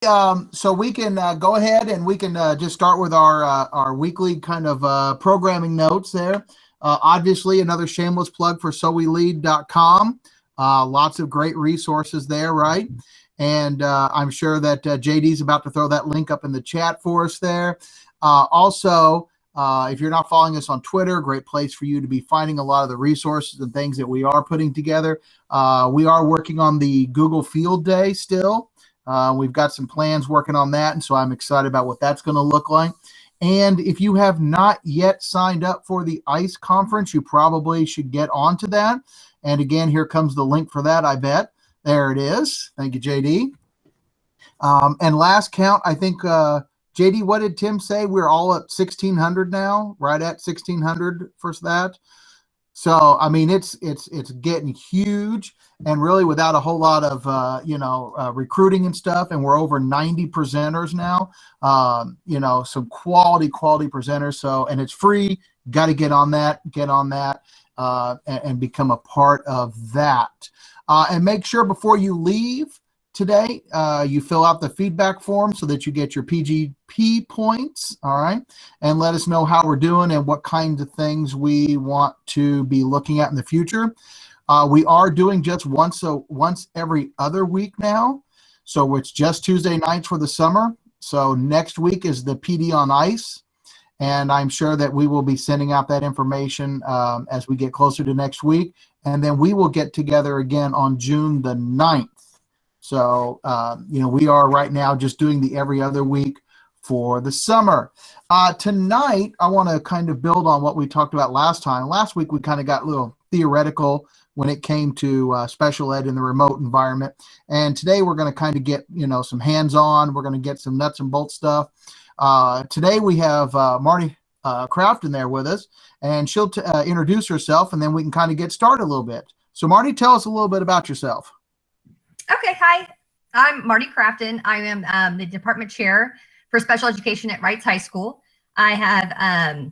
So we can go ahead and we can just start with our weekly kind of programming notes there. Obviously, another shameless plug for sowelead.com. Lots of great resources there, right? And I'm sure that JD's about to throw that link up in the chat for us there. Also, if you're not following us on Twitter, great place for you to be finding a lot of the resources and things that we are putting together. We are working on the Google Field Day still. We've got some plans working on that, and so I'm excited about what that's going to look like. And if you have not yet signed up for the ICE conference, you probably should get onto that. And again, here comes the link for that, I bet. There it is. Thank you, JD. And last count, I think, JD, what did Tim say? We're all at 1,600 now, right at 1,600 for that. So, I mean, it's getting huge, and really without a whole lot of, recruiting and stuff. And we're over 90 presenters now, some quality presenters. So, and it's free. Got to get on that, and become a part of that. And make sure before you leave today, you fill out the feedback form so that you get your PGP points, all right? And let us know how we're doing and what kinds of things we want to be looking at in the future. We are doing just once every other week now, so it's just Tuesday nights for the summer. So next week is the PD on Ice, and I'm sure that we will be sending out that information as we get closer to next week, and then we will get together again on June the 9th. So, we are right now just doing the every other week for the summer. Tonight, I want to kind of build on what we talked about last time. Last week, we kind of got a little theoretical when it came to special ed in the remote environment. And today, we're going to kind of get, some hands-on. We're going to get some nuts and bolts stuff. Today, we have Marti Crafton there with us, and she'll introduce herself, and then we can kind of get started a little bit. So, Marti, tell us a little bit about yourself. Okay, hi, I'm Marti Crafton. I am the department chair for special education at Reitz High School. I have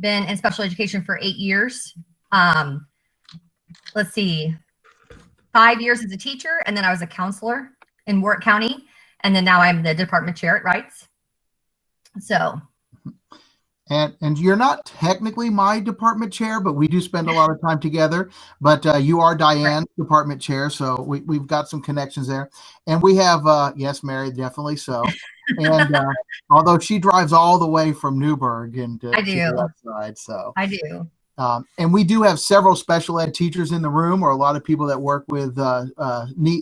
been in special education for 8 years. Let's see, 5 years as a teacher, and then I was a counselor in Warwick County, and then now I'm the department chair at Reitz. So. And you're not technically my department chair, but we do spend a lot of time together. But you are Diane's department chair, so we've got some connections there. And we have, yes, Mary, definitely so. And although she drives all the way from Newburgh and I do. to the left side, so I do. And we do have several special ed teachers in the room, or a lot of people that work with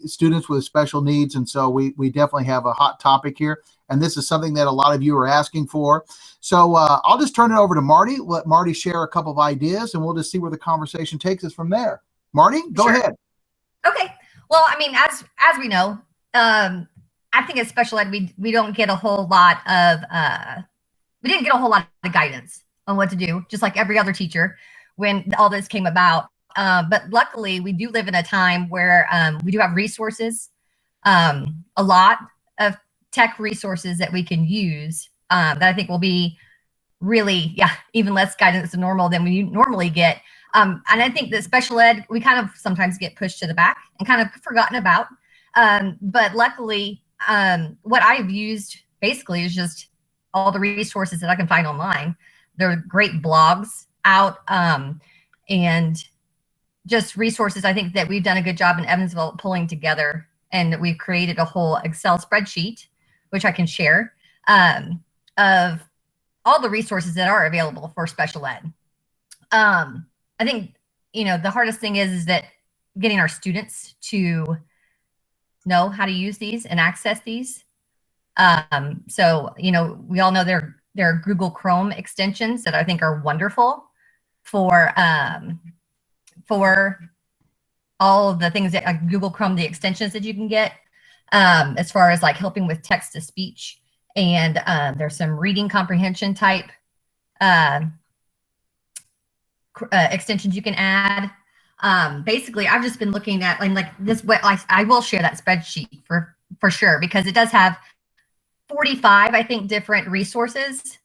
students with special needs. And so we definitely have a hot topic here. And this is something that a lot of you are asking for. So I'll just turn it over to Marti, let Marti share a couple of ideas, and we'll just see where the conversation takes us from there. Marti, go ahead. Okay. Well, I mean, as we know, I think as special ed, we don't get a whole lot of, we didn't get a whole lot of guidance on what to do, just like every other teacher when all this came about. But luckily, we do live in a time where we do have resources, a lot of tech resources that we can use that I think will be really, even less guidance than normal than we normally get. And I think that special ed, we kind of sometimes get pushed to the back and kind of forgotten about. But luckily, what I've used basically is just all the resources that I can find online. There are great blogs out and just resources I think that we've done a good job in Evansville pulling together, and we've created a whole Excel spreadsheet, which I can share, of all the resources that are available for special ed. I think, the hardest thing is that getting our students to know how to use these and access these. So, we all know there are Google Chrome extensions that I think are wonderful for all of the things that Google Chrome, the extensions that you can get, as far as like helping with text to speech. And there's some reading comprehension type extensions you can add. Basically, I've just been looking at like this. I will share that spreadsheet for sure, because it does have 45, I think, different resources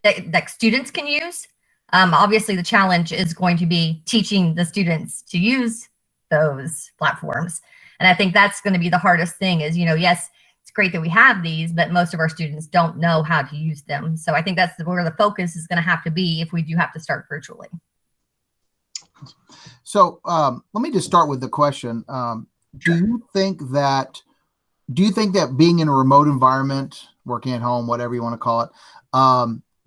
that students can use. Obviously, the challenge is going to be teaching the students to use those platforms. And I think that's going to be the hardest thing is, yes, it's great that we have these, but most of our students don't know how to use them. So I think that's where the focus is going to have to be if we do have to start virtually. So let me just start with the question. Do you think that being in a remote environment, working at home, whatever you want to call it,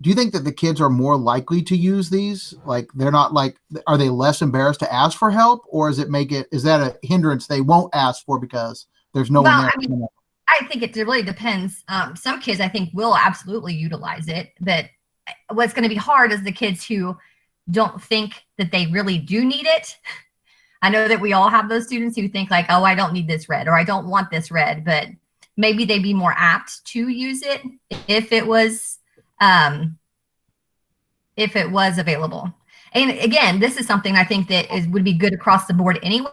do you think that the kids are more likely to use these? Like they're not like, are they less embarrassed to ask for help, or is that a hindrance they won't ask for because there's no one there? I mean, I think it really depends. Some kids I think will absolutely utilize it, but what's going to be hard is the kids who don't think that they really do need it. I know that we all have those students who think like, oh, I don't need this read, or I don't want this read, but maybe they'd be more apt to use it if it was available. And again, this is something I think that would be good across the board anyway,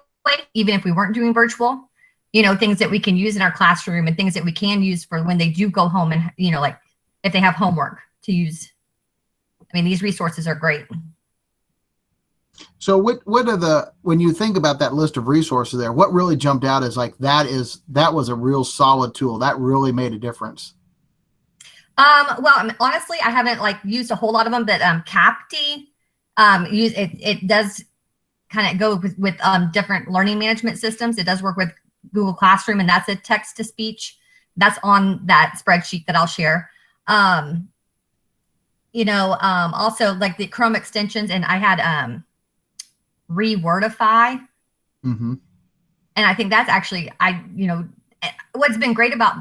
even if we weren't doing virtual, things that we can use in our classroom and things that we can use for when they do go home and, like if they have homework to use. I mean, these resources are great. So when you think about that list of resources there, what really jumped out is like, that was a real solid tool. That really made a difference. Well, honestly, I haven't used a whole lot of them, but CAPTI, it does kind of go with different learning management systems. It does work with Google Classroom, and that's a text to speech. That's on that spreadsheet that I'll share. Also like the Chrome extensions, and I had Rewordify. Mm-hmm. And I think that's actually, what's been great about,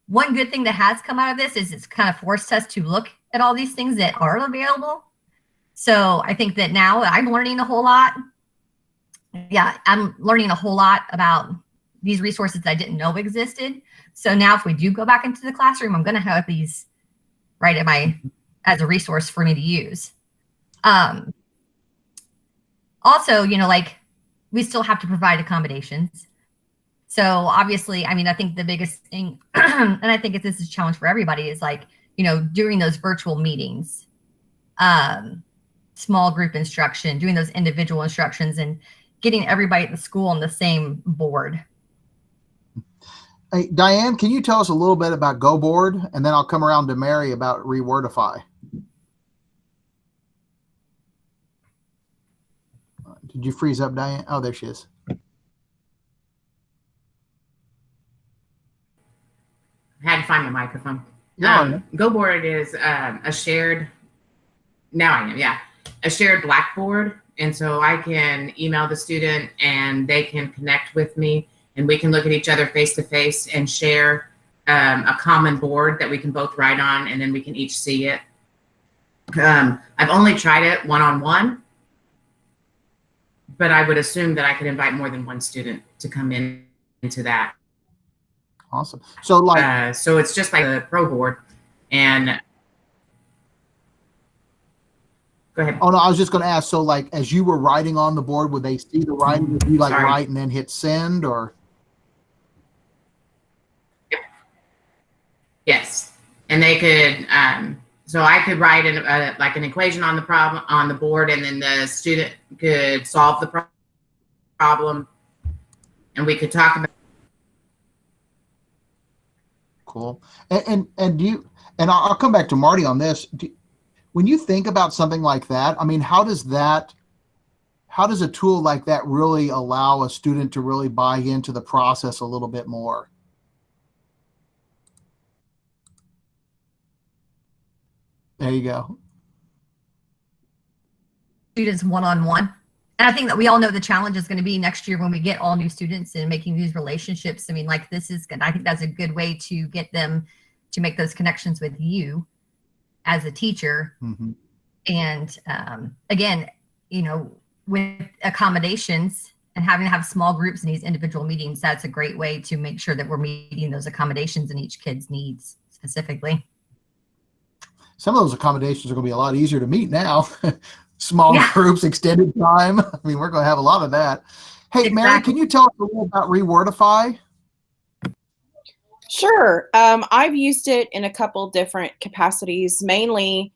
one good thing that has come out of this is it's kind of forced us to look at all these things that are available. So I think that now I'm learning a whole lot. Yeah, I'm learning a whole lot about these resources that I didn't know existed. So now if we do go back into the classroom, I'm going to have these right as a resource for me to use. Also, we still have to provide accommodations. So obviously, I think the biggest thing, and I think this is a challenge for everybody, is during those virtual meetings, small group instruction, doing those individual instructions, and getting everybody at the school on the same board. Hey, Diane, can you tell us a little bit about GoBoard, and then I'll come around to Mary about Rewordify. Did you freeze up, Diane? Oh, there she is. I had to find my microphone. Yeah. GoBoard is a shared Blackboard. And so I can email the student and they can connect with me, and we can look at each other face to face and share a common board that we can both write on, and then we can each see it. I've only tried it one-on-one, but I would assume that I could invite more than one student to come into that. Awesome. So so it's just like a pro board. And go ahead. Oh no, I was just going to ask. So as you were writing on the board, would they see the writing? Would you write and then hit send, or? Yes, and they could. So I could write an equation on the board, and then the student could solve the problem, and we could talk about. Cool. And I'll come back to Marty on this. When you think about something like that, how does a tool like that really allow a student to really buy into the process a little bit more? There you go. Students one-on-one. And I think that we all know the challenge is going to be next year when we get all new students and making these relationships. This is good. I think that's a good way to get them to make those connections with you as a teacher. Mm-hmm. And again, with accommodations and having to have small groups in these individual meetings, that's a great way to make sure that we're meeting those accommodations and each kid's needs specifically. Some of those accommodations are going to be a lot easier to meet now. Small groups, extended time. We're going to have a lot of that. Hey, exactly. Mary, can you tell us a little about Rewordify? Sure. I've used it in a couple different capacities, mainly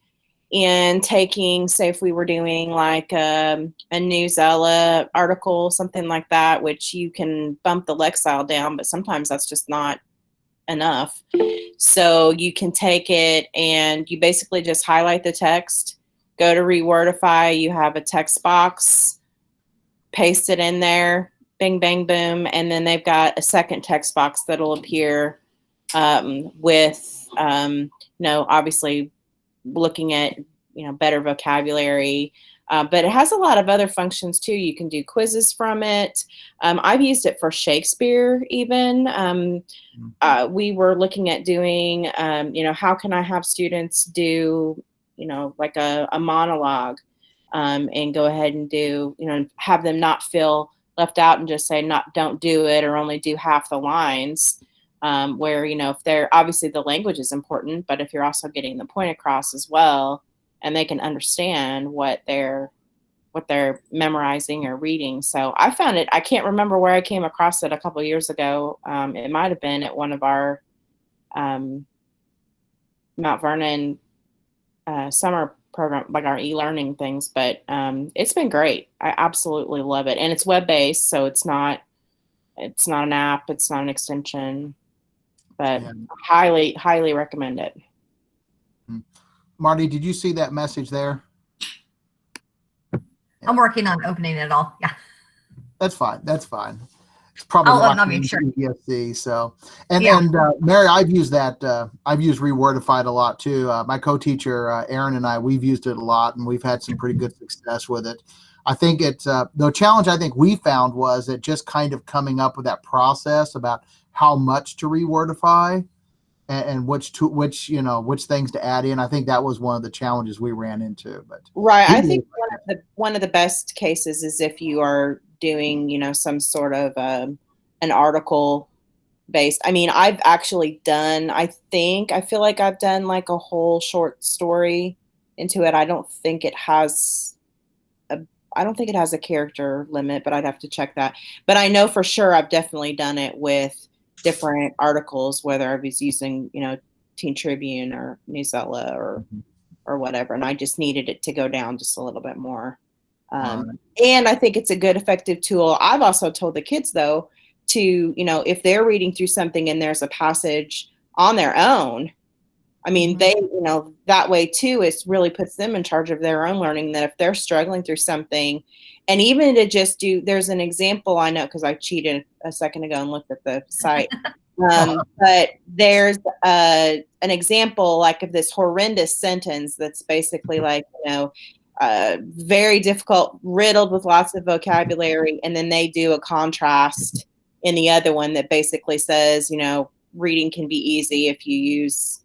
in taking, say, if we were doing like a Newsella article, something like that, which you can bump the Lexile down, but sometimes that's just not enough. So you can take it and you basically just highlight the text, go to Rewordify, you have a text box, paste it in there, bing, bang, boom, and then they've got a second text box that'll appear with, obviously looking at, better vocabulary. But it has a lot of other functions too. You can do quizzes from it. I've used it for Shakespeare even. We were looking at doing, how can I have students do, like a monologue and go ahead and do, have them not feel left out and just say, don't do it or only do half the lines. Where, if they're, obviously the language is important, but if you're also getting the point across as well, and they can understand what they're memorizing or reading. So I found it, I can't remember where I came across it a couple of years ago. It might've been at one of our Mount Vernon summer program, like our e-learning things, but it's been great. I absolutely love it. And it's web-based, so it's not an app, it's not an extension, but highly, highly recommend it. Marty, did you see that message there? I'm working on opening it all. Yeah. That's fine. It's probably I'll make sure. ESC, so and Mary, I've used that. I've used Rewordified a lot too. My co-teacher Aaron and I, we've used it a lot, and we've had some pretty good success with it. I think it's the challenge I think we found was that just kind of coming up with that process about how much to Rewordify and which things to add in. I think that was one of the challenges we ran into. But right, I think one of the best cases is if you are doing some sort of an article based. I mean, I've actually done. I feel like I've done like a whole short story into it. I don't think it has a character limit, but I'd have to check that. But I know for sure I've definitely done it with different articles, whether I was using, Teen Tribune or Newsella or whatever. And I just needed it to go down just a little bit more. And I think it's a good, effective tool. I've also told the kids though, to, if they're reading through something and there's a passage on their own, I mean, they, that way too, it really puts them in charge of their own learning, that if they're struggling through something, and even to just there's an example I know, because I cheated a second ago and looked at the site, but there's an example like of this horrendous sentence that's basically like, very difficult, riddled with lots of vocabulary, and then they do a contrast in the other one that basically says, reading can be easy if you use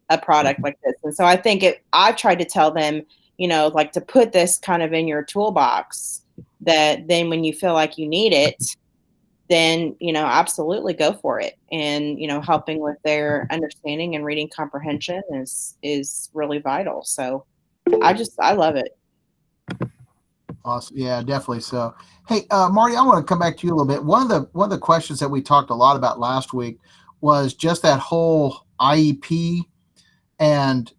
a product like this. And so I think I've tried to tell them, like to put this kind of in your toolbox, that then when you feel like you need it, then, absolutely go for it. And, helping with their understanding and reading comprehension is really vital. So I love it. Awesome. Yeah, definitely. So, hey, Marty, I want to come back to you a little bit. One of the questions that we talked a lot about last week was just that whole IEP. And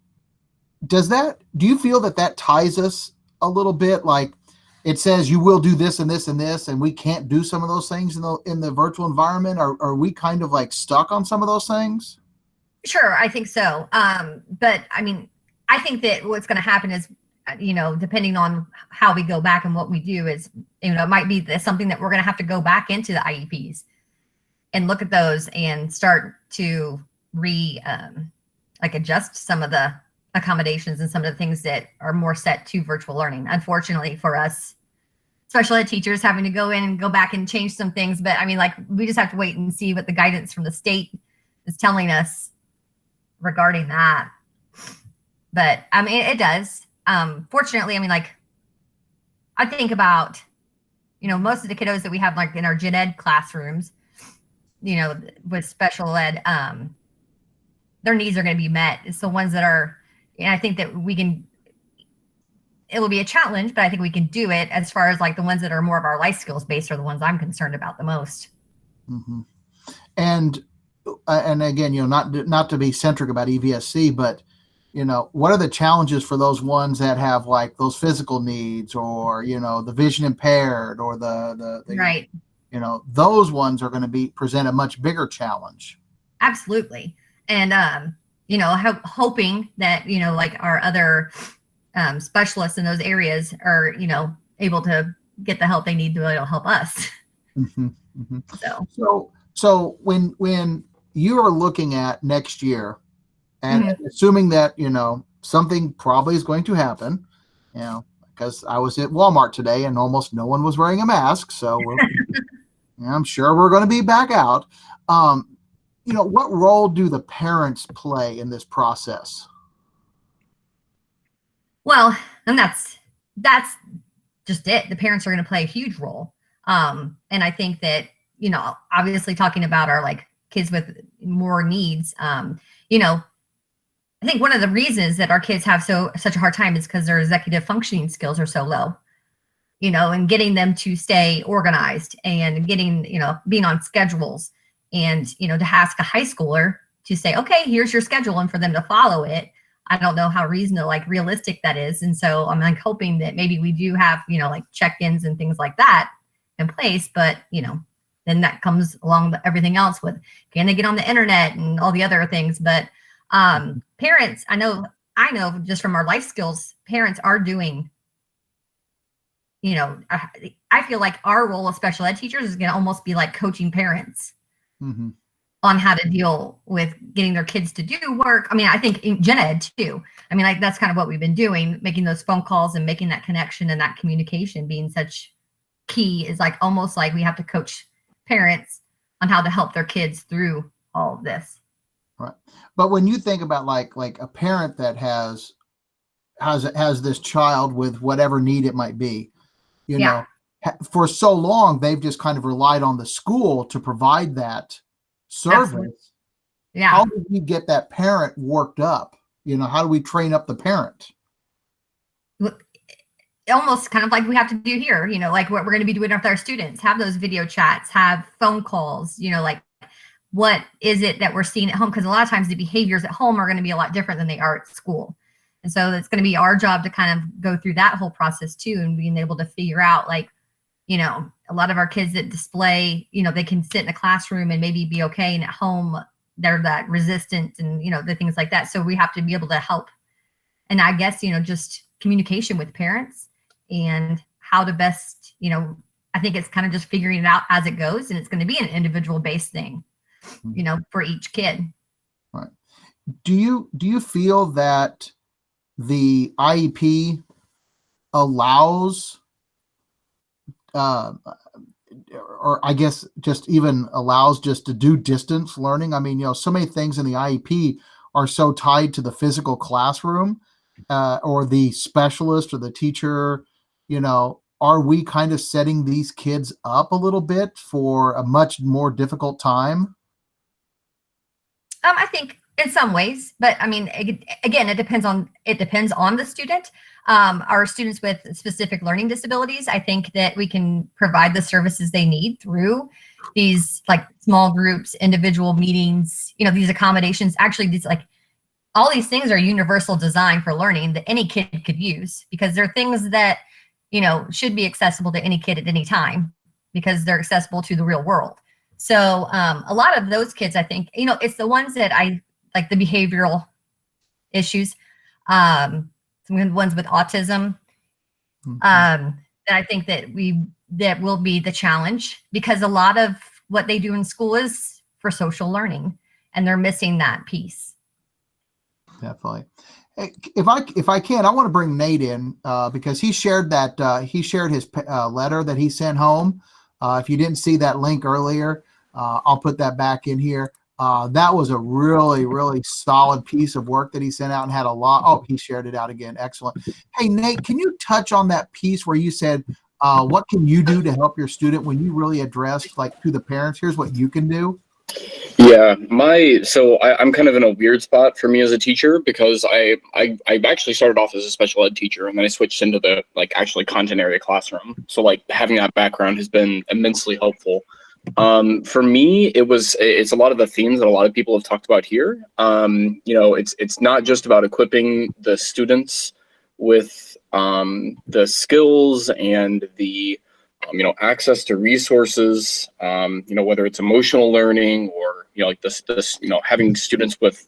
do you feel that ties us a little bit? Like it says you will do this and this and this, and we can't do some of those things in the virtual environment. Are we kind of like stuck on some of those things? Sure, I think so. But I mean, I think that what's going to happen is, depending on how we go back and what we do is, it might be something that we're going to have to go back into the IEPs and look at those and start to adjust some of the accommodations and some of the things that are more set to virtual learning. Unfortunately for us, special ed teachers having to go in and go back and change some things. But I mean, like, we just have to wait and see what the guidance from the state is telling us regarding that. But I mean, it does. Fortunately, I mean, like, I think about, most of the kiddos that we have like in our gen ed classrooms, with special ed, their needs are going to be met. It's the ones that are, and I think that it will be a challenge, but I think we can do it. As far as like the ones that are more of our life skills based are the ones I'm concerned about the most. Mm-hmm. And again, not to be centric about EVSC, but what are the challenges for those ones that have like those physical needs, or the vision impaired, or the right. Those ones are going to present a much bigger challenge. Absolutely. And, hoping that, like our other specialists in those areas are, able to get the help they need to help us. Mm-hmm, mm-hmm. So when you are looking at next year, and Mm-hmm. assuming that, something probably is going to happen, because I was at Walmart today and almost no one was wearing a mask. So I'm sure we're going to be back out. What role do the parents play in this process? Well, and that's just it. The parents are going to play a huge role. And I think that, obviously talking about our like kids with more needs, I think one of the reasons that our kids have such a hard time is because their executive functioning skills are so low, and getting them to stay organized and getting, being on schedules and, to ask a high schooler to say, okay, here's your schedule, and for them to follow it. I don't know how realistic that is. And so I'm like hoping that maybe we do have, like check-ins and things like that in place, but, then that comes along with everything else with, can they get on the internet and all the other things? But parents, I know just from our life skills, parents are doing, I feel like our role as special ed teachers is going to almost be like coaching parents mm-hmm. on how to deal with getting their kids to do work. I mean, I think in gen ed too. I mean, like that's kind of what we've been doing, making those phone calls and making that connection and that communication being such key is like almost like we have to coach parents on how to help their kids through all of this. Right. But when you think about like a parent that has this child with whatever need it might be, for so long, they've just kind of relied on the school to provide that service. Absolutely. Yeah. How do we get that parent worked up? How do we train up the parent? Almost kind of like we have to do here, like what we're going to be doing with our students, have those video chats, have phone calls, like what is it that we're seeing at home? Because a lot of times the behaviors at home are going to be a lot different than they are at school. And so it's going to be our job to kind of go through that whole process too, and being able to figure out like, a lot of our kids that display, they can sit in a classroom and maybe be okay. And at home, they're that resistant and, the things like that. So we have to be able to help. And I guess, just communication with parents and how to best, I think it's kind of just figuring it out as it goes. And it's going to be an individual based thing, for each kid. Right. Do you feel that the IEP allows, or I guess just even allows just to do distance learning? I mean, so many things in the IEP are so tied to the physical classroom, or the specialist or the teacher. Are we kind of setting these kids up a little bit for a much more difficult time? I think in some ways, but I mean, again, it depends on the student. Our students with specific learning disabilities, I think that we can provide the services they need through these like small groups, individual meetings, these accommodations. Actually, these like all these things are universal design for learning that any kid could use, because they're things that, should be accessible to any kid at any time because they're accessible to the real world. So a lot of those kids, I think, it's the ones that I like, the behavioral issues, some ones with autism, that I think that will be the challenge, because a lot of what they do in school is for social learning and they're missing that piece. Definitely. If I can, I want to bring Nate in because he shared his letter that he sent home. If you didn't see that link earlier, I'll put that back in here. That was a really, really solid piece of work that he sent out and had a lot. Oh, he shared it out again. Excellent. Hey, Nate, can you touch on that piece where you said, what can you do to help your student, when you really addressed like to the parents, here's what you can do? Yeah, I'm kind of in a weird spot for me as a teacher, because I actually started off as a special ed teacher, and then I switched into the actually content area classroom. So having that background has been immensely helpful. For me, it's a lot of the themes that a lot of people have talked about here. It's not just about equipping the students with the skills and the access to resources, whether it's emotional learning or, like this, having students with,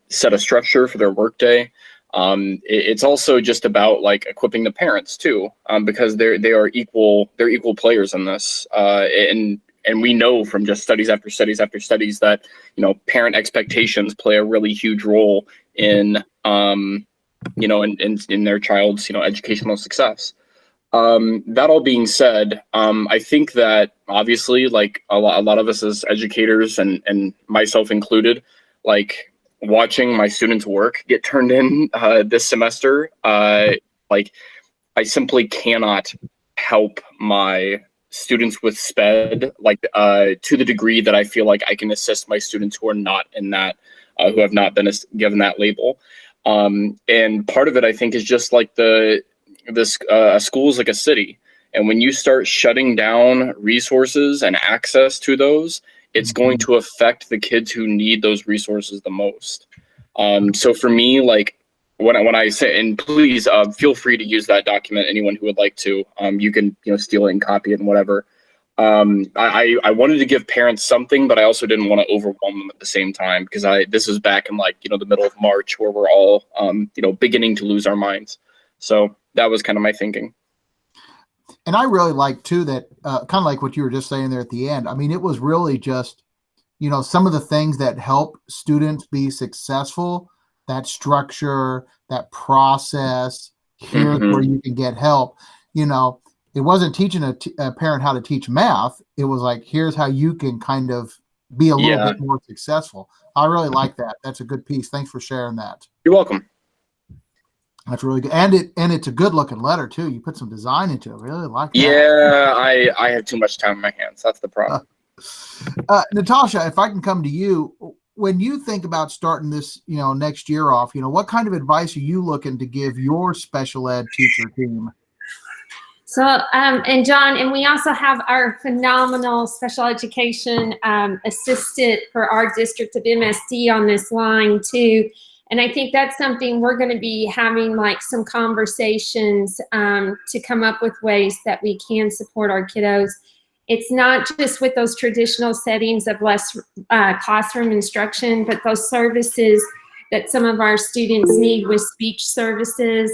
set a structure for their workday. It's also just about like equipping the parents too, because they are equal players in this. And we know from just studies after studies after studies that, parent expectations play a really huge role in, in their child's, educational success. That all being said, I think that obviously, like a lot of us as educators and myself included, like watching my students' work get turned in this semester, like I simply cannot help my students with SPED, like to the degree that I feel like I can assist my students who are not in that, who have not been given that label. And part of it, I think, is just like a school is like a city. And when you start shutting down resources and access to those, it's going to affect the kids who need those resources the most. So for me, like when I say, and please feel free to use that document, anyone who would like to, you can steal it and copy it and whatever. I wanted to give parents something, but I also didn't want to overwhelm them at the same time, because this was back in like, the middle of March, where we're all, beginning to lose our minds. So that was kind of my thinking. And I really like too that kind of like what you were just saying there at the end. I mean, it was really just, some of the things that help students be successful, that structure, that process, here's where you can get help. It wasn't teaching a parent how to teach math. It was like, here's how you can kind of be a little bit more successful. I really like that. That's a good piece. Thanks for sharing that. You're welcome. That's really good. And it's a good looking letter too. You put some design into it. Really like that. Yeah, I have too much time in my hands. That's the problem. Natasha, if I can come to you, when you think about starting this, next year off, what kind of advice are you looking to give your special ed teacher team? So, and John, and we also have our phenomenal special education assistant for our district of MSD on this line too. And I think that's something we're going to be having like some conversations to come up with ways that we can support our kiddos. It's not just with those traditional settings of less classroom instruction, but those services that some of our students need with speech services.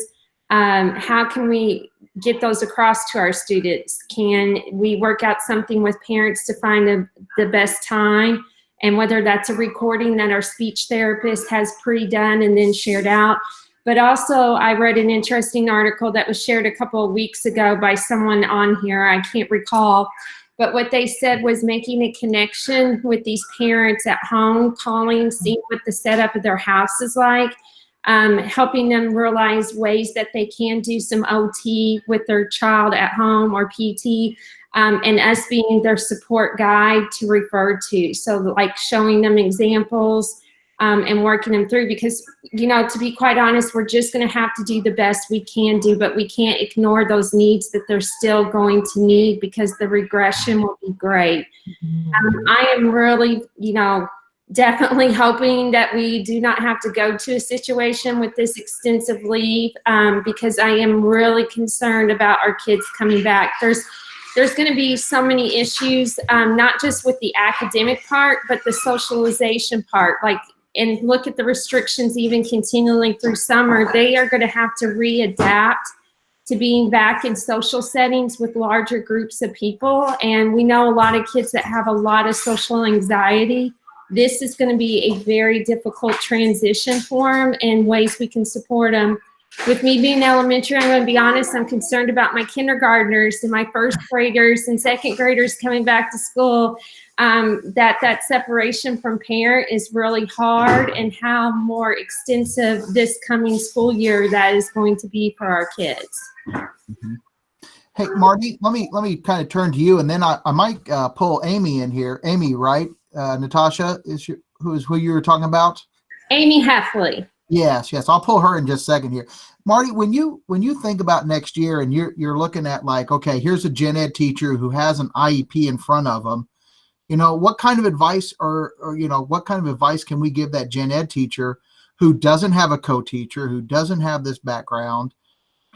How can we get those across to our students? Can we work out something with parents to find the best time? And whether that's a recording that our speech therapist has pre-done and then shared out. But also, I read an interesting article that was shared a couple of weeks ago by someone on here, I can't recall. But what they said was making a connection with these parents at home, calling, seeing what the setup of their house is like, helping them realize ways that they can do some OT with their child at home or PT. And us being their support guide to refer to. So like showing them examples and working them through, because, to be quite honest, we're just going to have to do the best we can do, but we can't ignore those needs that they're still going to need, because the regression will be great. I am really, definitely hoping that we do not have to go to a situation with this extensive leave, because I am really concerned about our kids coming back. There's going to be so many issues, not just with the academic part, but the socialization part. And look at the restrictions even continuing through summer. They are going to have to readapt to being back in social settings with larger groups of people. And we know a lot of kids that have a lot of social anxiety. This is going to be a very difficult transition for them, and ways we can support them. With me being elementary, I'm going to be honest, I'm concerned about my kindergartners and my first graders and second graders coming back to school. That separation from parent is really hard, and how more extensive this coming school year that is going to be for our kids. Hey, Marty, let me kind of turn to you, and then I might pull Amy in here. Amy, right? Natasha is who you were talking about? Amy Heffley. Yes. I'll pull her in just a second here. Marty, when you think about next year and you're looking at like, okay, here's a gen ed teacher who has an IEP in front of them, what kind of advice or what kind of advice can we give that gen ed teacher who doesn't have a co-teacher, who doesn't have this background?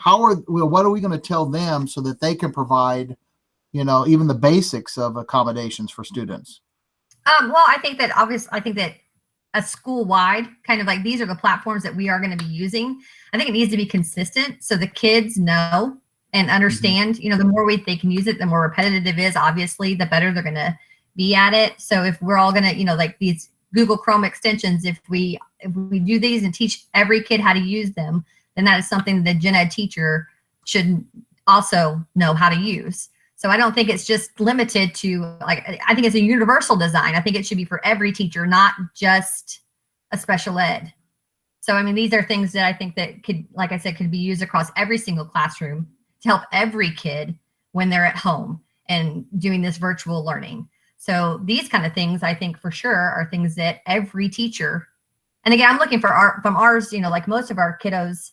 what are we going to tell them so that they can provide, even the basics of accommodations for students? Well, I think that a school-wide kind of like, these are the platforms that we are going to be using. I think it needs to be consistent so the kids know and understand, the more they can use it, the more repetitive it is, obviously, the better they're going to be at it. So if we're all going to, like these Google Chrome extensions, if we do these and teach every kid how to use them, then that is something the gen ed teacher should also know how to use. So I don't think it's just limited to, like, I think it's a universal design. I think it should be for every teacher, not just a special ed. So, I mean, these are things that I think that could, like I said, could be used across every single classroom to help every kid when they're at home and doing this virtual learning. So these kind of things, I think for sure, are things that every teacher, and again, I'm looking for from ours, like most of our kiddos,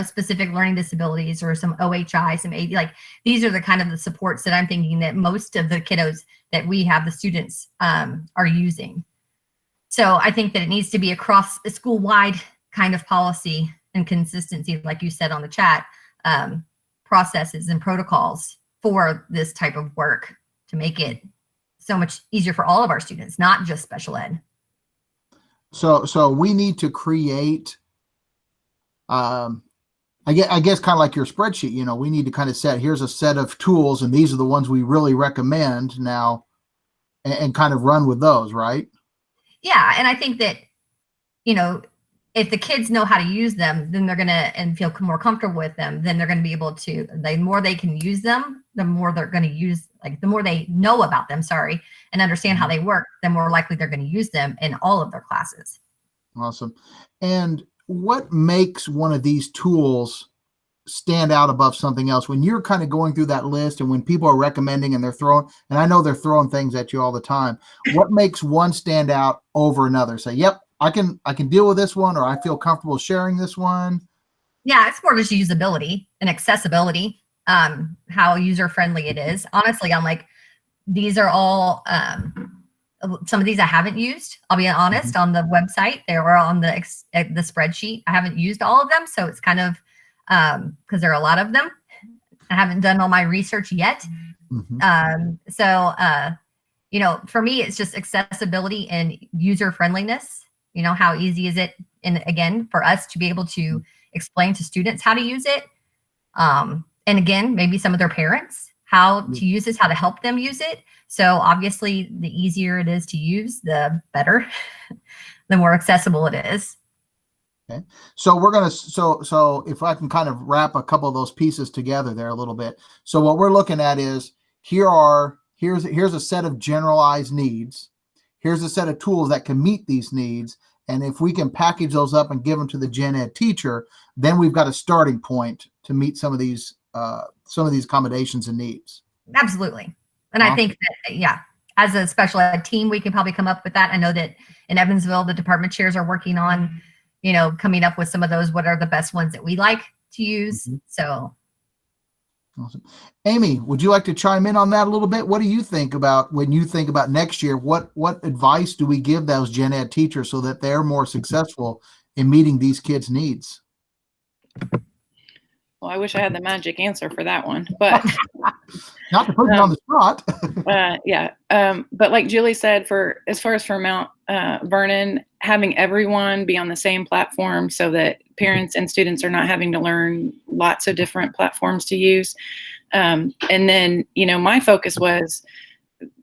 specific learning disabilities or some OHI, some AD, like these are the kind of the supports that I'm thinking that most of the kiddos that we have, the students, are using. So I think that it needs to be across a school-wide kind of policy and consistency, like you said on the chat, processes and protocols for this type of work to make it so much easier for all of our students, not just special ed. So we need to create, I guess kind of like your spreadsheet, we need to kind of here's a set of tools and these are the ones we really recommend now, and kind of run with those, right? Yeah. And I think that, if the kids know how to use them, then they're going to, and feel more comfortable with them, then they're going to be able to, the more they can use them, the more they're going to use, like the more they know about them, and understand how they work, the more likely they're going to use them in all of their classes. Awesome. And what makes one of these tools stand out above something else when you're kind of going through that list and when people are recommending and they're throwing, and I know they're throwing things at you all the time, what makes one stand out over another? Say, yep, I can deal with this one, or I feel comfortable sharing this one. Yeah, it's more just usability and accessibility, how user-friendly it is. Honestly, I'm like, these are all, some of these I haven't used. I'll be honest, on the website, they were on the spreadsheet. I haven't used all of them, so it's kind of, because there are a lot of them. I haven't done all my research yet. For me, it's just accessibility and user-friendliness. How easy is it, and again, for us to be able to explain to students how to use it. And again, maybe some of their parents, how to use this, how to help them use it. So obviously the easier it is to use, the better, the more accessible it is. Okay. So we're going to, so if I can kind of wrap a couple of those pieces together there a little bit. So what we're looking at is, here's a set of generalized needs. Here's a set of tools that can meet these needs. And if we can package those up and give them to the gen ed teacher, then we've got a starting point to meet some of these accommodations and needs. Absolutely. And I think that, as a special ed team, we can probably come up with that. I know that in Evansville, the department chairs are working on, coming up with some of those, what are the best ones that we like to use. So. Awesome. Amy, would you like to chime in on that a little bit? What do you think about when you think about next year? What advice do we give those gen ed teachers so that they're more successful in meeting these kids' needs? Well, I wish I had the magic answer for that one, but not to put you on the spot. But like Julie said, as far as for Mount Vernon, having everyone be on the same platform so that parents and students are not having to learn lots of different platforms to use. And then, my focus was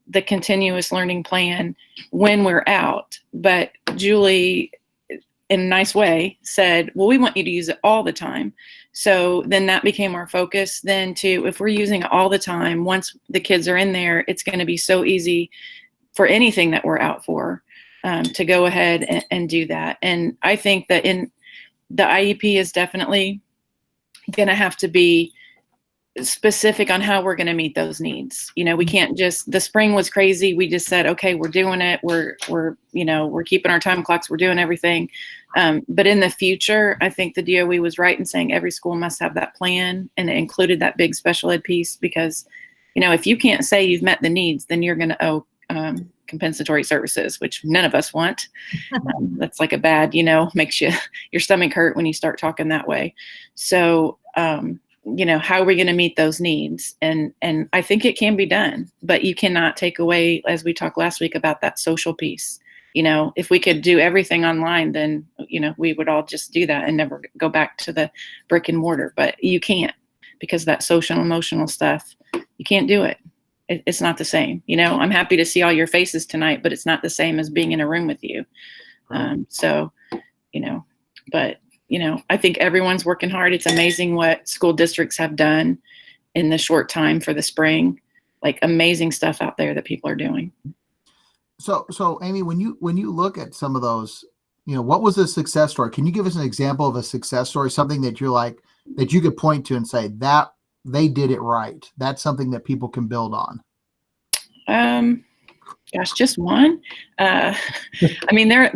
the continuous learning plan when we're out. But Julie, in a nice way, said, well, we want you to use it all the time. So then that became our focus. Then too, if we're using it all the time, once the kids are in there, it's going to be so easy for anything that we're out for to go ahead and do that. And I think that in the IEP is definitely going to have to be specific on how we're going to meet those needs. We can't just, the spring was crazy. We just said, okay, we're doing it. We're keeping our time clocks. We're doing everything. But in the future, I think the DOE was right in saying every school must have that plan, and it included that big special ed piece, because, if you can't say you've met the needs, then you're going to owe compensatory services, which none of us want. That's like a bad, makes your stomach hurt when you start talking that way. So, how are we going to meet those needs? And I think it can be done, but you cannot take away, as we talked last week about that social piece. If we could do everything online, then, we would all just do that and never go back to the brick and mortar, but you can't, because that social and emotional stuff, you can't do it. It's not the same. I'm happy to see all your faces tonight, but it's not the same as being in a room with you. But I think everyone's working hard. It's amazing what school districts have done in the short time for the spring, like amazing stuff out there that people are doing. So Amy, when you look at some of those, what was a success story? Can you give us an example of a success story, something that you're like, that you could point to and say that they did it right? That's something that people can build on. Gosh, just one. There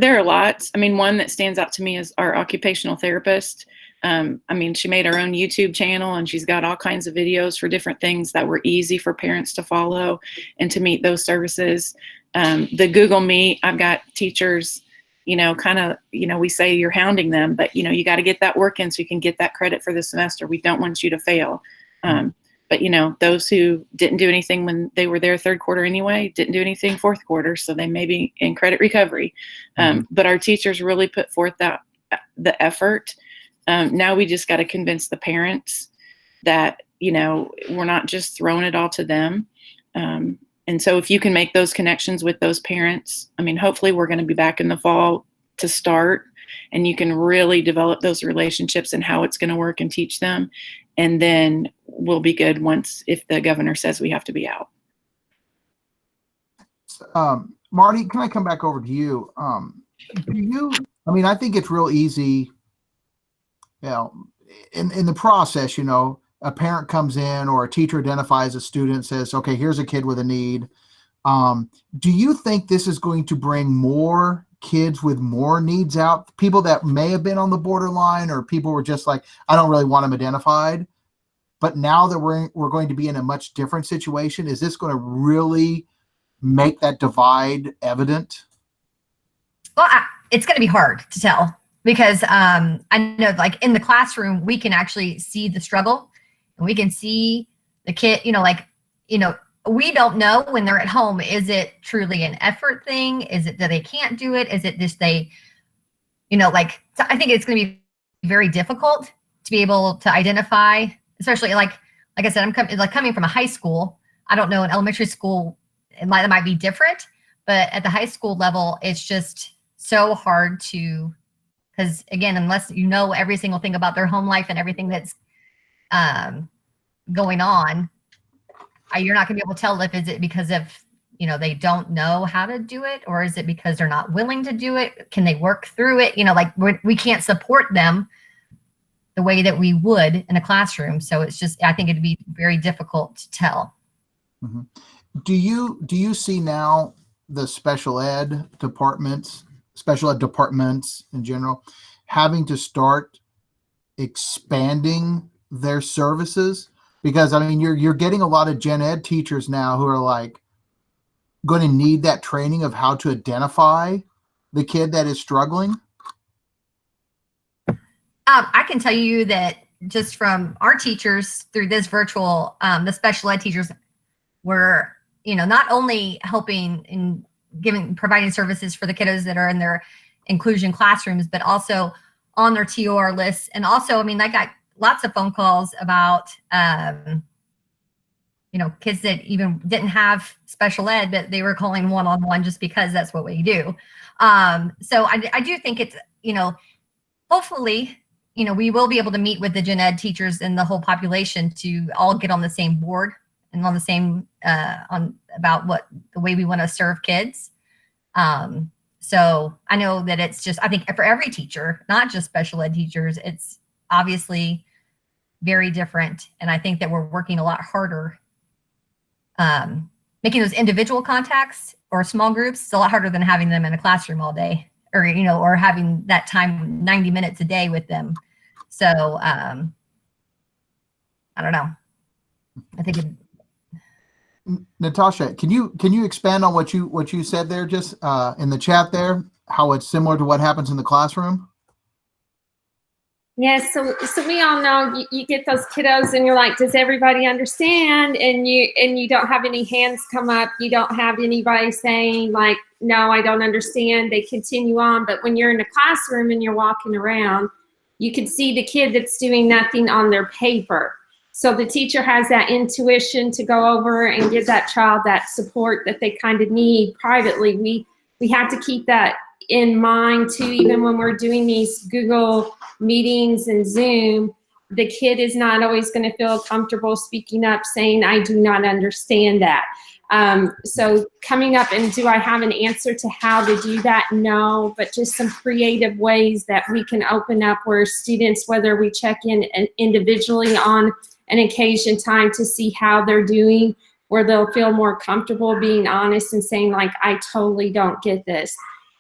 are lots. One that stands out to me is our occupational therapist. She made her own YouTube channel, and she's got all kinds of videos for different things that were easy for parents to follow and to meet those services. The Google Meet, I've got teachers, we say you're hounding them, but you got to get that work in so you can get that credit for the semester. We don't want you to fail. But those who didn't do anything when they were there third quarter anyway, didn't do anything fourth quarter, so they may be in credit recovery. But our teachers really put forth the effort. Now we just got to convince the parents that, we're not just throwing it all to them. And so if you can make those connections with those parents, hopefully we're going to be back in the fall to start, and you can really develop those relationships and how it's going to work and teach them. And then we'll be good if the governor says we have to be out. Marty, can I come back over to you? I think it's real easy, in the process, a parent comes in or a teacher identifies a student, says, okay, here's a kid with a need. Do you think this is going to bring more kids with more needs out, people that may have been on the borderline, or people were just like, I don't really want them identified, but now that we're going to be in a much different situation, is this going to really make that divide evident? Well, it's going to be hard to tell, because I know, like in the classroom, we can actually see the struggle, and we can see the kid, we don't know when they're at home, is it truly an effort thing? Is it that they can't do it? Is it just so I think it's going to be very difficult to be able to identify, especially like I said, I'm coming from a high school. I don't know, in elementary school, it might be different, but at the high school level, it's just so hard because again, unless you know every single thing about their home life and everything that's going on, you're not going to be able to tell if is it because of, they don't know how to do it, or is it because they're not willing to do it? Can they work through it? We can't support them the way that we would in a classroom. So it's just, I think it'd be very difficult to tell. Mm-hmm. Do you see now the special ed departments in general, having to start expanding their services? Because you're getting a lot of gen ed teachers now who are like going to need that training of how to identify the kid that is struggling. I can tell you that just from our teachers through this virtual, the special ed teachers were, not only helping in providing services for the kiddos that are in their inclusion classrooms, but also on their TOR lists. And also, I got lots of phone calls about, kids that even didn't have special ed, but they were calling one-on-one just because that's what we do. So I do think it's, hopefully, we will be able to meet with the gen ed teachers and the whole population to all get on the same board and on the same, about what the way we want to serve kids. So I know that it's just, I think for every teacher, not just special ed teachers, it's obviously very different. And I think that we're working a lot harder, making those individual contacts or small groups. It's a lot harder than having them in a classroom all day, or, or having that time 90 minutes a day with them. So I don't know. I think Natasha, can you expand on what you said there, just in the chat there, how it's similar to what happens in the classroom? Yes, so we all know you get those kiddos and you're like, does everybody understand? And you don't have any hands come up. You don't have anybody saying like, no, I don't understand. They continue on. But when you're in a classroom and you're walking around, you can see the kid that's doing nothing on their paper. So the teacher has that intuition to go over and give that child that support that they kind of need privately. We have to keep that in mind too, even when we're doing these Google meetings and Zoom. The kid is not always going to feel comfortable speaking up, saying, I do not understand that. So coming up and do I have an answer to how to do that? No, but just some creative ways that we can open up where students, whether we check in individually on an occasion time to see how they're doing, where they'll feel more comfortable being honest and saying like, I totally don't get this.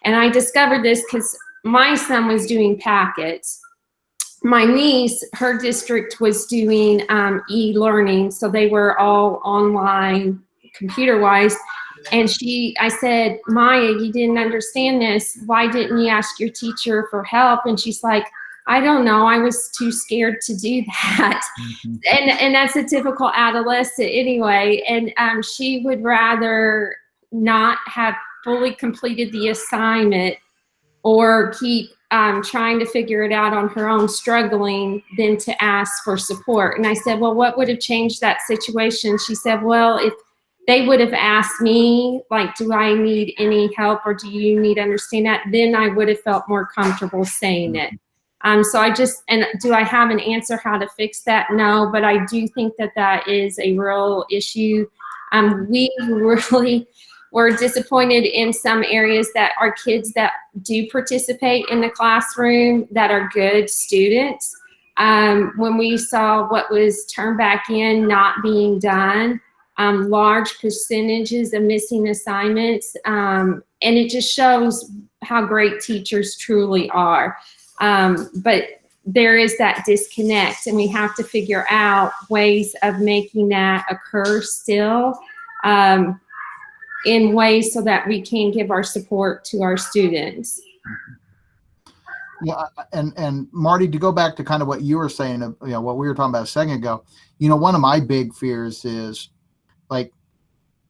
And I discovered this because my son was doing packets. My niece, her district was doing e-learning, so they were all online, computer-wise. And I said, Maya, you didn't understand this. Why didn't you ask your teacher for help? And she's like, I don't know. I was too scared to do that. Mm-hmm. And that's a typical adolescent anyway. And she would rather not have fully completed the assignment or keep trying to figure it out on her own, struggling, than to ask for support. And I said, well, what would have changed that situation? She said, well, if they would have asked me, like, do I need any help or do you need to understand that? Then I would have felt more comfortable saying it. So and do I have an answer how to fix that? No, but I do think that that is a real issue. We really were disappointed in some areas that our kids that do participate in the classroom that are good students, when we saw what was turned back in not being done, large percentages of missing assignments, and it just shows how great teachers truly are. But there is that disconnect, and we have to figure out ways of making that occur still, in ways so that we can give our support to our students. Yeah, and Marty, to go back to kind of what you were saying, what we were talking about a second ago, one of my big fears is, like,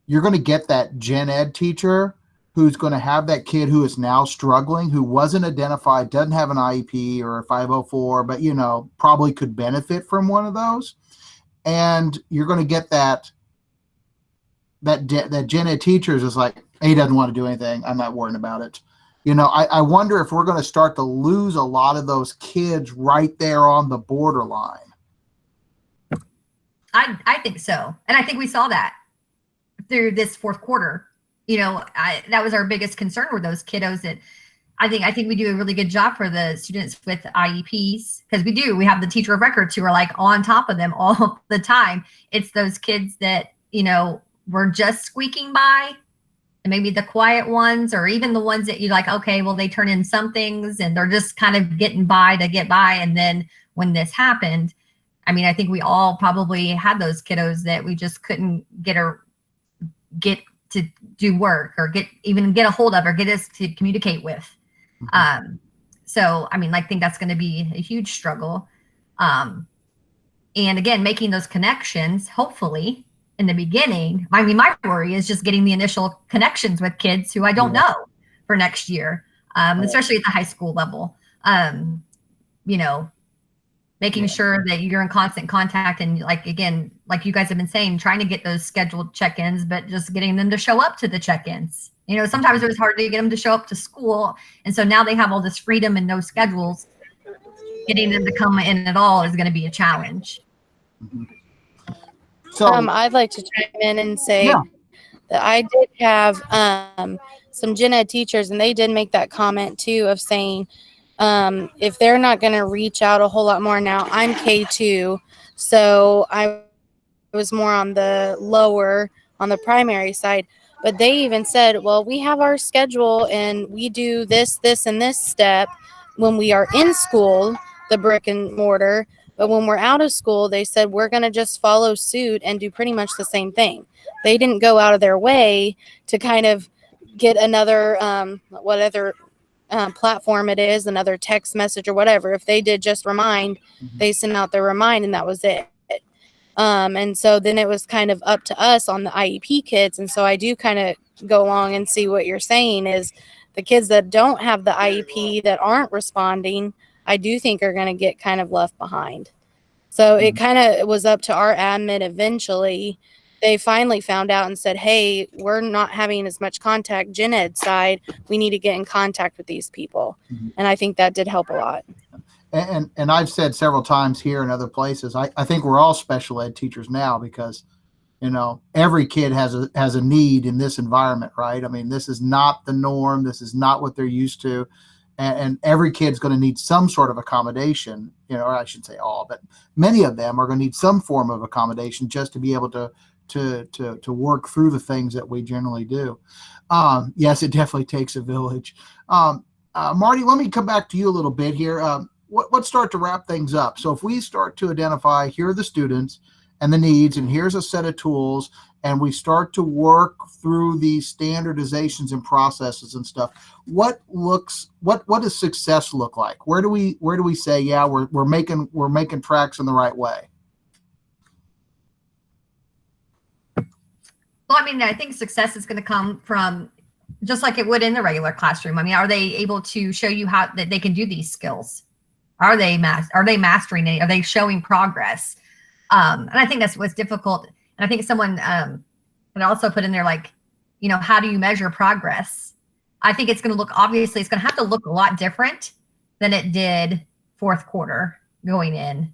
you're going to get that gen ed teacher who's going to have that kid who is now struggling, who wasn't identified, doesn't have an IEP or a 504, but, probably could benefit from one of those. And you're going to get that gen ed teacher is just like, he doesn't want to do anything. I'm not worrying about it. I wonder if we're going to start to lose a lot of those kids right there on the borderline. I think so. And I think we saw that through this fourth quarter. That was our biggest concern, were those kiddos that I think we do a really good job for the students with IEPs, because we have the teacher of records who are like on top of them all the time. It's those kids that, we're just squeaking by, and maybe the quiet ones, or even the ones that you like, okay, well, they turn in some things and they're just kind of getting by to get by. And then when this happened, I think we all probably had those kiddos that we just couldn't get to do work, or get a hold of, or get us to communicate with. Mm-hmm. So, I think that's going to be a huge struggle. And again, making those connections, hopefully, in the beginning. My worry is just getting the initial connections with kids who I don't know for next year, especially at the high school level. Making sure that you're in constant contact, and like you guys have been saying, trying to get those scheduled check-ins, but just getting them to show up to the check-ins. Sometimes it was hard to get them to show up to school. And so now they have all this freedom and no schedules. Getting them to come in at all is going to be a challenge. Mm-hmm. So I'd like to chime in and say that I did have some gen ed teachers, and they did make that comment too, of saying, if they're not going to reach out a whole lot more now. I'm K2, so I was more on the primary side. But they even said, well, we have our schedule and we do this, and this step when we are in school, the brick and mortar. But when we're out of school, they said, we're going to just follow suit and do pretty much the same thing. They didn't go out of their way to kind of get another, whatever platform it is, another text message or whatever. If they did just remind, they sent out their remind and that was it. And so then it was kind of up to us on the IEP kids. And so I do kind of go along and see what you're saying is the kids that don't have the IEP that aren't responding, I do think are going to get kind of left behind. So it kind of was up to our admin eventually. They finally found out and said, hey, we're not having as much contact gen ed side. We need to get in contact with these people. And I think that did help a lot. And I've said several times here and other places, I think we're all special ed teachers now because, you know, every kid has a need in this environment, right? I mean, this is not the norm. This is not what they're used to. And every kid's going to need some sort of accommodation, you know, or I should say all, but many of them are going to need some form of accommodation just to be able to work through the things that we generally do. Yes, it definitely takes a village. Marty, let me come back to you a little bit here. Let's start to wrap things up. So if we start to identify, here are the students and the needs, and here's a set of tools, and we start to work through these standardizations and processes and stuff, what does success look like? Where do we say, yeah, we're making tracks in the right way? Well, I mean, I think success is going to come from just like it would in the regular classroom. I mean, are they able to show you how that they can do these skills? Are they mastering it? Are they showing progress? And I think that's what's difficult. And I think someone can also put in there, like, you know, how do you measure progress? I think it's going to look, obviously, it's going to have to look a lot different than it did fourth quarter going in.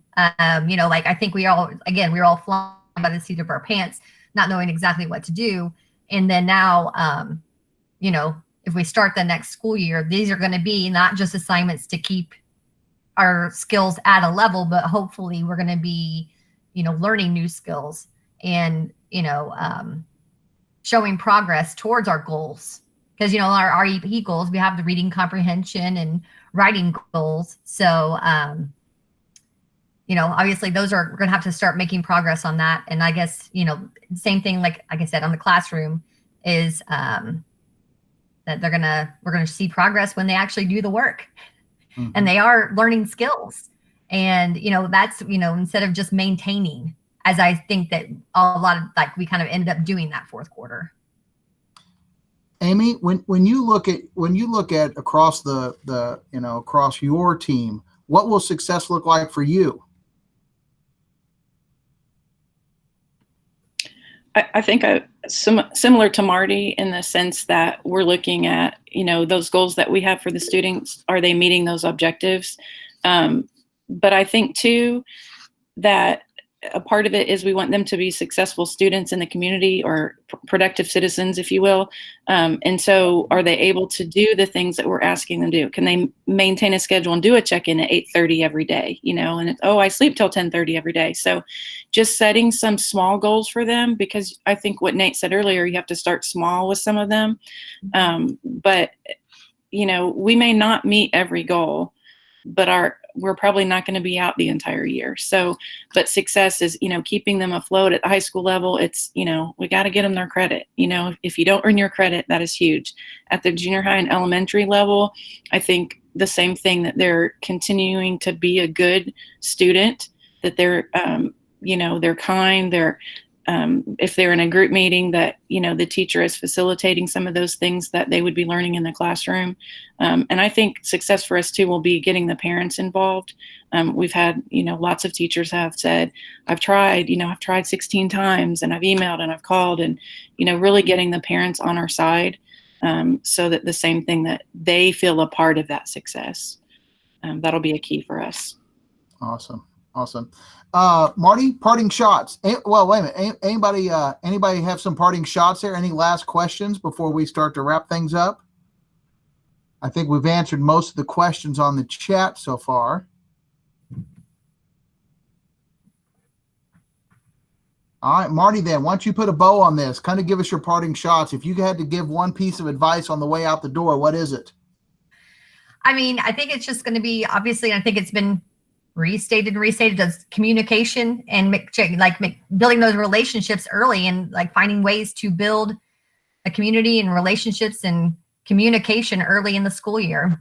You know, like I think we're all flying by the seat of our pants, not knowing exactly what to do. And then now, you know, if we start the next school year, these are going to be not just assignments to keep our skills at a level, but hopefully we're going to be, you know, learning new skills and, you know, showing progress towards our goals. Because, you know, our REP goals, we have the reading comprehension and writing goals. So, you know, obviously those are, we're going to have to start making progress on that. And I guess, you know, same thing, like I said, on the classroom is that we're going to see progress when they actually do the work. And they are learning skills. And, you know, that's, you know, instead of just maintaining, as I think that a lot of, like, we kind of ended up doing that fourth quarter. Amy, when you look at across the you know, across your team, what will success look like for you? I think similar to Marty in the sense that we're looking at, you know, those goals that we have for the students. Are they meeting those objectives? But I think too that a part of it is we want them to be successful students in the community, or productive citizens, if you will. And so are they able to do the things that we're asking them to do? Can they maintain a schedule and do a check-in at 8:30 every day, you know, and I sleep till 10:30 every day. So just setting some small goals for them, because I think what Nate said earlier, you have to start small with some of them. But, you know, we may not meet every goal, but we're probably not going to be out the entire year. So, but success is, you know, keeping them afloat at the high school level. It's, you know, we got to get them their credit. You know, if you don't earn your credit, that is huge. At the junior high and elementary level, I think the same thing, that they're continuing to be a good student, that they're, you know, they're kind, they're, if they're in a group meeting, that, you know, the teacher is facilitating some of those things that they would be learning in the classroom. And I think success for us too will be getting the parents involved. We've had, you know, lots of teachers have said, I've tried 16 times, and I've emailed and I've called, and, you know, really getting the parents on our side, so that the same thing, that they feel a part of that success. That'll be a key for us. Awesome. Marty, parting shots. Well, wait a minute. Anybody have some parting shots there? Any last questions before we start to wrap things up? I think we've answered most of the questions on the chat so far. All right, Marty, then, why don't you put a bow on this? Kind of give us your parting shots. If you had to give one piece of advice on the way out the door, what is it? I mean, I think it's just going to be, obviously, I think it's been restated and restated. Does communication and building those relationships early, and like finding ways to build a community and relationships and communication early in the school year.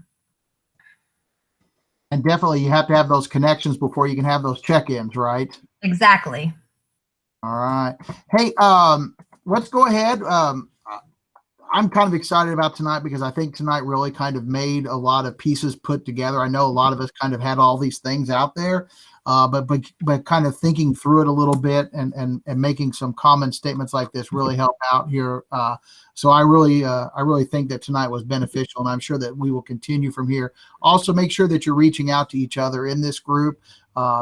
And definitely you have to have those connections before you can have those check-ins, right? Exactly. All right. Hey, let's go ahead. I'm kind of excited about tonight because I think tonight really kind of made a lot of pieces put together. I know a lot of us kind of had all these things out there, but kind of thinking through it a little bit and making some common statements like this really help out here. So I really think that tonight was beneficial, and I'm sure that we will continue from here. Also, make sure that you're reaching out to each other in this group.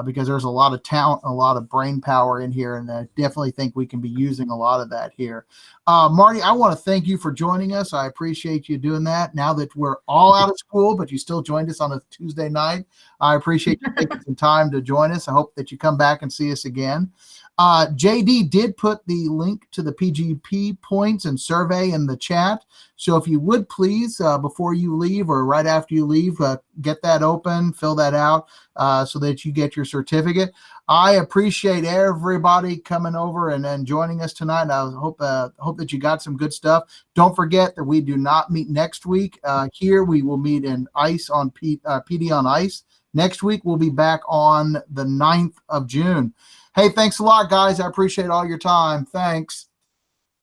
Because there's a lot of talent, a lot of brain power in here, and I definitely think we can be using a lot of that here. Marty, I want to thank you for joining us. I appreciate you doing that. Now that we're all out of school, but you still joined us on a Tuesday night, I appreciate you taking some time to join us. I hope that you come back and see us again. JD did put the link to the PGP points and survey in the chat. So if you would please, before you leave or right after you leave, get that open, fill that out so that you get your certificate. I appreciate everybody coming over and joining us tonight. I hope that you got some good stuff. Don't forget that we do not meet next week. Here we will meet in ICE on PD on ICE. Next week we'll be back on the 9th of June. Hey, thanks a lot, guys. I appreciate all your time. Thanks.